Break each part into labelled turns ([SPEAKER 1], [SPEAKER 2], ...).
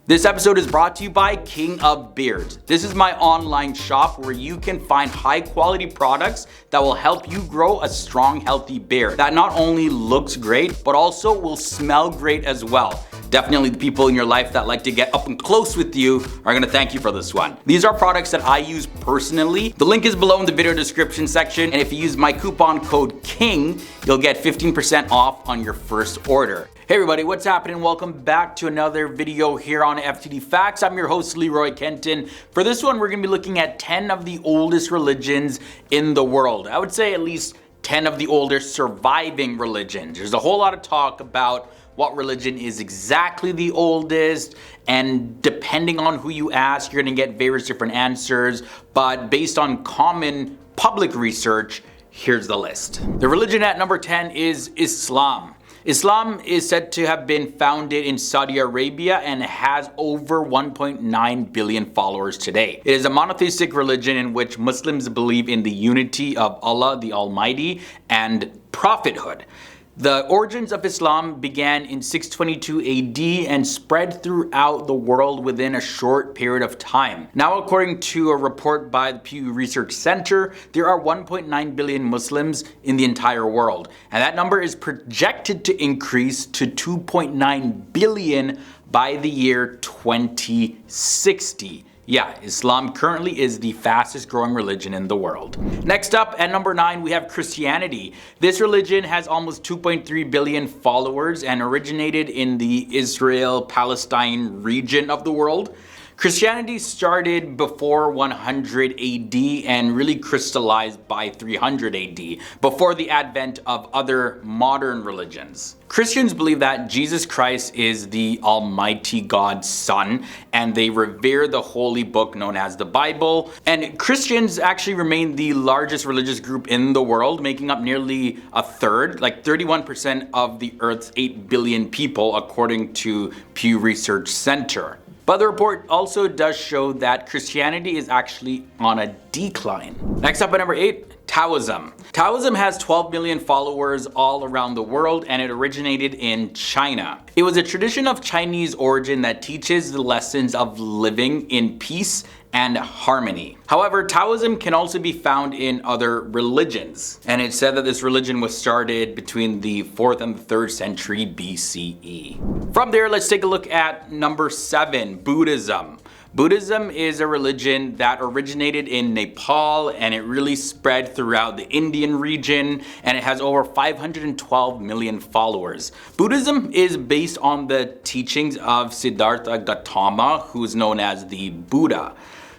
[SPEAKER 1] This episode is brought to you by King of Beards. This is my online shop where you can find high quality products that will help you grow a strong, healthy beard that not only looks great, but also will smell great as well. Definitely the people in your life that like to get up and close with you are gonna thank you for this one. These are products that I use personally. The link is below in the video description section, and if you use my coupon code KING, you'll get 15% off on your first order. Hey everybody, what's happening? Welcome back to another video here on FTD Facts. I'm your host, Leroy Kenton. For this one, we're gonna be looking at 10 of the oldest religions in the world. I would say at least 10 of the oldest surviving religions. There's a whole lot of talk about what religion is exactly the oldest, and depending on who you ask, you're gonna get various different answers, but based on common public research, here's the list. The religion at number 10 is Islam. Islam is said to have been founded in Saudi Arabia and has over 1.9 billion followers today. It is a monotheistic religion in which Muslims believe in the unity of Allah the Almighty and prophethood. The origins of Islam began in 622 AD and spread throughout the world within a short period of time. Now, according to a report by the Pew Research Center, there are 1.9 billion Muslims in the entire world, and that number is projected to increase to 2.9 billion by the year 2060. Yeah, Islam currently is the fastest growing religion in the world. Next up, at number 9, we have Christianity. This religion has almost 2.3 billion followers and originated in the Israel-Palestine region of the world. Christianity started before 100 AD and really crystallized by 300 AD, before the advent of other modern religions. Christians believe that Jesus Christ is the Almighty God's Son, and they revere the holy book known as the Bible. And Christians actually remain the largest religious group in the world, making up nearly a third, like 31% of the Earth's 8 billion people, according to Pew Research Center. But the report also does show that Christianity is actually on a decline. Next up at number 8, Taoism. Taoism has 12 million followers all around the world, and it originated in China. It was a tradition of Chinese origin that teaches the lessons of living in peace and harmony. However, Taoism can also be found in other religions, and it's said that this religion was started between the 4th and the 3rd century BCE. From there, let's take a look at number 7, Buddhism. Buddhism is a religion that originated in Nepal, and it really spread throughout the Indian region, and it has over 512 million followers. Buddhism is based on the teachings of Siddhartha Gautama, who is known as the Buddha.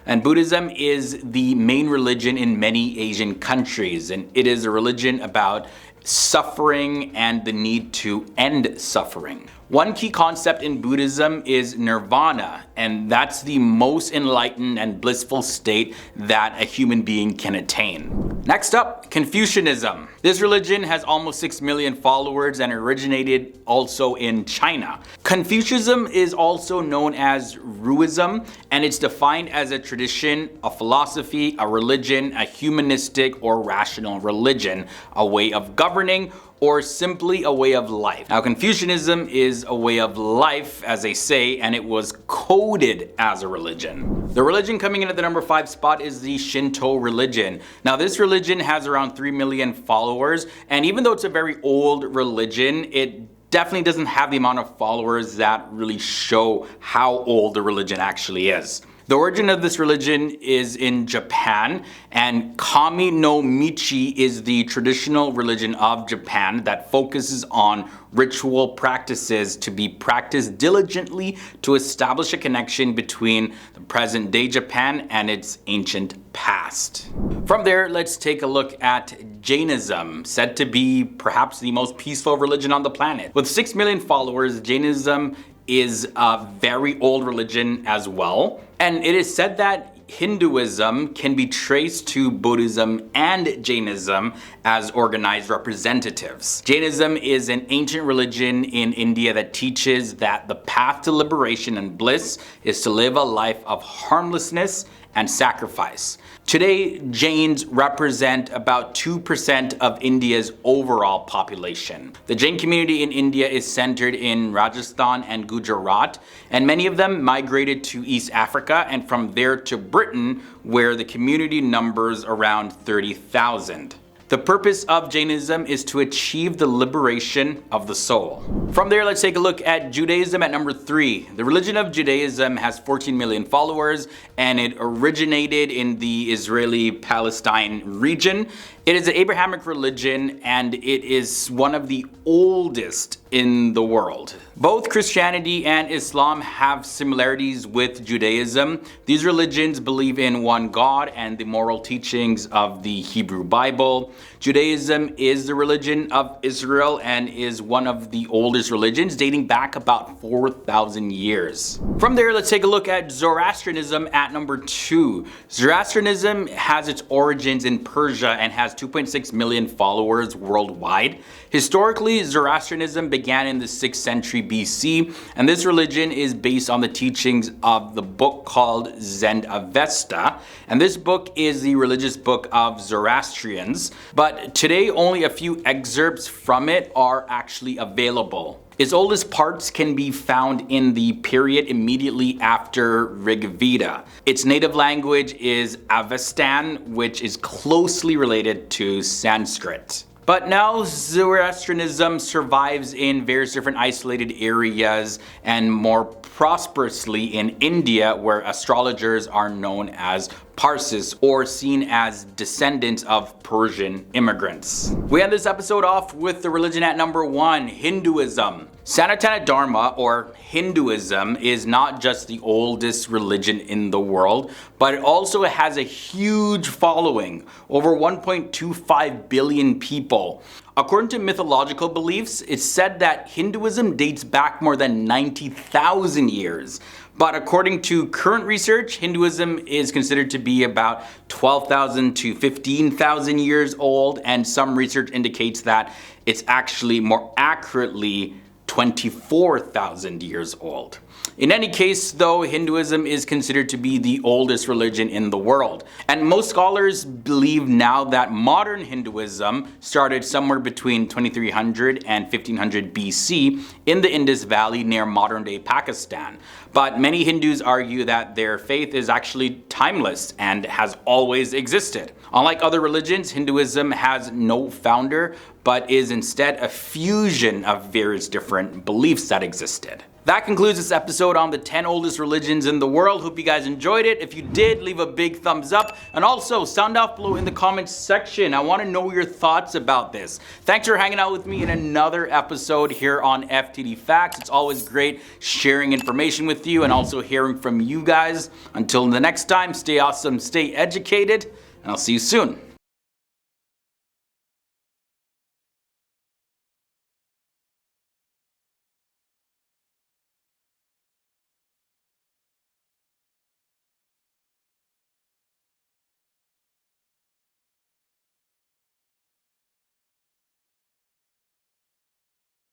[SPEAKER 1] And Buddhism is the main religion in many Asian countries, and it is a religion about suffering and the need to end suffering. One key concept in Buddhism is nirvana, and that's the most enlightened and blissful state that a human being can attain. Next up, Confucianism. This religion has almost 6 million followers and originated also in China. Confucianism is also known as Ruism, and it's defined as a tradition, a philosophy, a religion, a humanistic or rational religion, a way of governing, or simply a way of life. Now, Confucianism is a way of life, as they say, and it was coded as a religion. The religion coming in at the number 5 spot is the Shinto religion. Now, this religion has around 3 million followers, and even though it's a very old religion, it definitely doesn't have the amount of followers that really show how old the religion actually is. The origin of this religion is in Japan, and Kami no Michi is the traditional religion of Japan that focuses on ritual practices to be practiced diligently to establish a connection between the present day Japan and its ancient past. From there, let's take a look at Jainism, said to be perhaps the most peaceful religion on the planet. With 6 million followers, Jainism is a very old religion as well. And it is said that Hinduism can be traced to Buddhism and Jainism as organized representatives. Jainism is an ancient religion in India that teaches that the path to liberation and bliss is to live a life of harmlessness and sacrifice. Today, Jains represent about 2% of India's overall population. The Jain community in India is centered in Rajasthan and Gujarat, and many of them migrated to East Africa and from there to Britain, where the community numbers around 30,000. The purpose of Jainism is to achieve the liberation of the soul. From there, let's take a look at Judaism at number 3. The religion of Judaism has 14 million followers, and it originated in the Israeli-Palestine region. It is an Abrahamic religion, and it is one of the oldest in the world. Both Christianity and Islam have similarities with Judaism. These religions believe in one God and the moral teachings of the Hebrew Bible. Judaism is the religion of Israel and is one of the oldest religions, dating back about 4,000 years. From there, let's take a look at Zoroastrianism at number 2. Zoroastrianism has its origins in Persia and has 2.6 million followers worldwide. Historically, Zoroastrianism began in the 6th century BC, and this religion is based on the teachings of the book called Zend Avesta, and this book is the religious book of Zoroastrians, but today only a few excerpts from it are actually available. Its oldest parts can be found in the period immediately after Rig Veda. Its native language is Avestan, which is closely related to Sanskrit. But now Zoroastrianism survives in various different isolated areas and more prosperously in India, where astrologers are known as Parsis, or seen as descendants of Persian immigrants. We end this episode off with the religion at number 1, Hinduism. Sanatana Dharma, or Hinduism, is not just the oldest religion in the world, but it also has a huge following, over 1.25 billion people. According to mythological beliefs, it's said that Hinduism dates back more than 90,000 years. But according to current research, Hinduism is considered to be about 12,000 to 15,000 years old, and some research indicates that it's actually more accurately 24,000 years old. In any case, though, Hinduism is considered to be the oldest religion in the world. And most scholars believe now that modern Hinduism started somewhere between 2300 and 1500 BC in the Indus Valley near modern-day Pakistan. But many Hindus argue that their faith is actually timeless and has always existed. Unlike other religions, Hinduism has no founder, but is instead a fusion of various different beliefs that existed. That concludes this episode on the 10 oldest religions in the world. Hope you guys enjoyed it. If you did, leave a big thumbs up. And also, sound off below in the comments section. I want to know your thoughts about this. Thanks for hanging out with me in another episode here on FTD Facts. It's always great sharing information with you and also hearing from you guys. Until the next time, stay awesome, stay educated, and I'll see you soon.